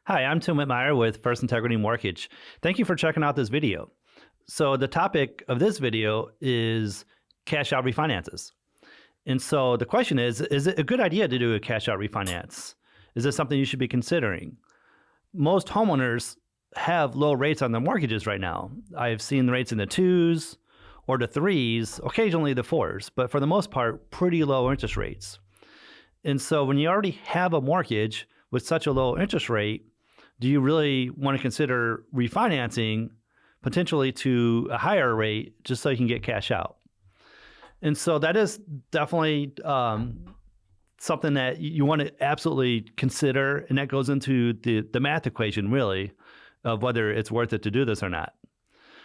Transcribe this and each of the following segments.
Hi, I'm Tim Whitmire with First Integrity Mortgage. Thank you for checking out this video. So the topic of this video is cash out refinances. And so the question is it a good idea to do a cash out refinance? Is this something you should be considering? Most homeowners have low rates on their mortgages right now. I've seen rates in the 2s or the 3s, occasionally the 4s, but for the most part, pretty low interest rates. And so when you already have a mortgage with such a low interest rate, do you really want to consider refinancing potentially to a higher rate just so you can get cash out? And so that is definitely something that you want to absolutely consider, and that goes into the math equation, really, of whether it's worth it to do this or not.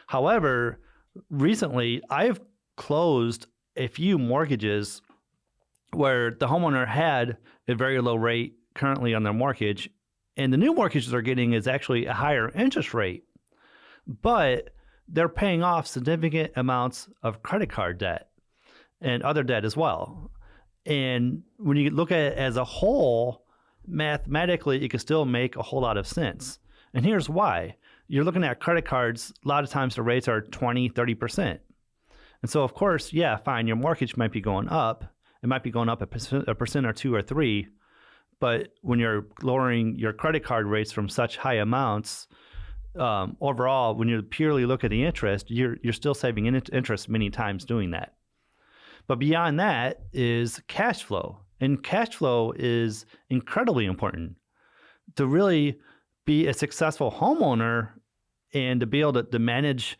However, recently I've closed a few mortgages where the homeowner had a very low rate currently on their mortgage, and the new mortgages they're getting is actually a higher interest rate, but they're paying off significant amounts of credit card debt and other debt as well. And when you look at it as a whole, mathematically, it can still make a whole lot of sense. And here's why. You're looking at credit cards, a lot of times the rates are 20, 30%. And so, of course, yeah, fine, your mortgage might be going up. It might be going up a percent or 2 or 3. But when you're lowering your credit card rates from such high amounts, overall, when you purely look at the interest, you're still saving interest many times doing that. But beyond that is cash flow. And cash flow is incredibly important to really be a successful homeowner, and to be able to manage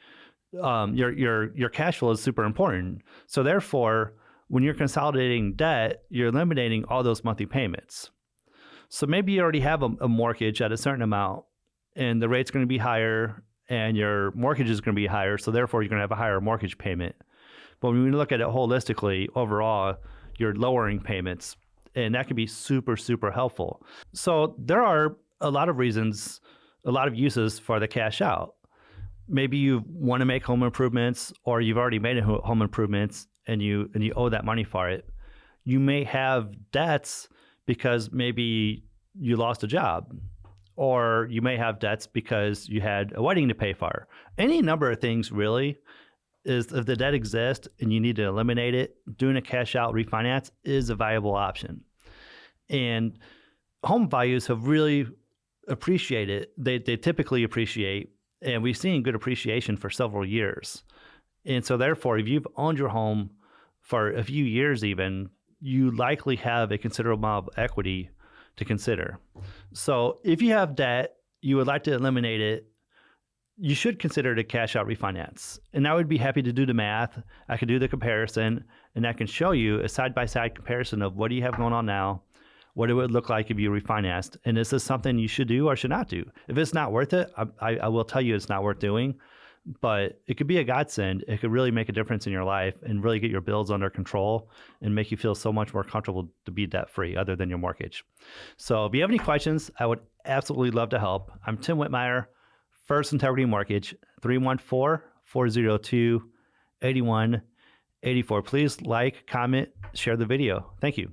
your cash flow is super important. So therefore, when you're consolidating debt, you're eliminating all those monthly payments. So maybe you already have a mortgage at a certain amount, and the rate's going to be higher, and your mortgage is going to be higher, so therefore you're going to have a higher mortgage payment. But when we look at it holistically, overall, you're lowering payments, and that can be super, super helpful. So there are a lot of reasons, a lot of uses for the cash out. Maybe you want to make home improvements, or you've already made home improvements and you owe that money for it. You may have debts because maybe you lost a job, or you may have debts because you had a wedding to pay for. Any number of things, really. Is if the debt exists and you need to eliminate it, doing a cash out refinance is a viable option. And home values have really appreciated. They typically appreciate, and we've seen good appreciation for several years. And so therefore, if you've owned your home for a few years even, you likely have a considerable amount of equity to consider. So if you have debt, you would like to eliminate it, you should consider it a cash out refinance. And I would be happy to do the math. I could do the comparison, and I can show you a side-by-side comparison of what do you have going on now, what it would look like if you refinanced, and is this something you should do or should not do? If it's not worth it, I will tell you it's not worth doing, but it could be a godsend. It could really make a difference in your life and really get your bills under control and make you feel so much more comfortable to be debt-free other than your mortgage. So if you have any questions, I would absolutely love to help. I'm Tim Whitmire, First Integrity Mortgage, 314-402-8184. Please like, comment, share the video. Thank you.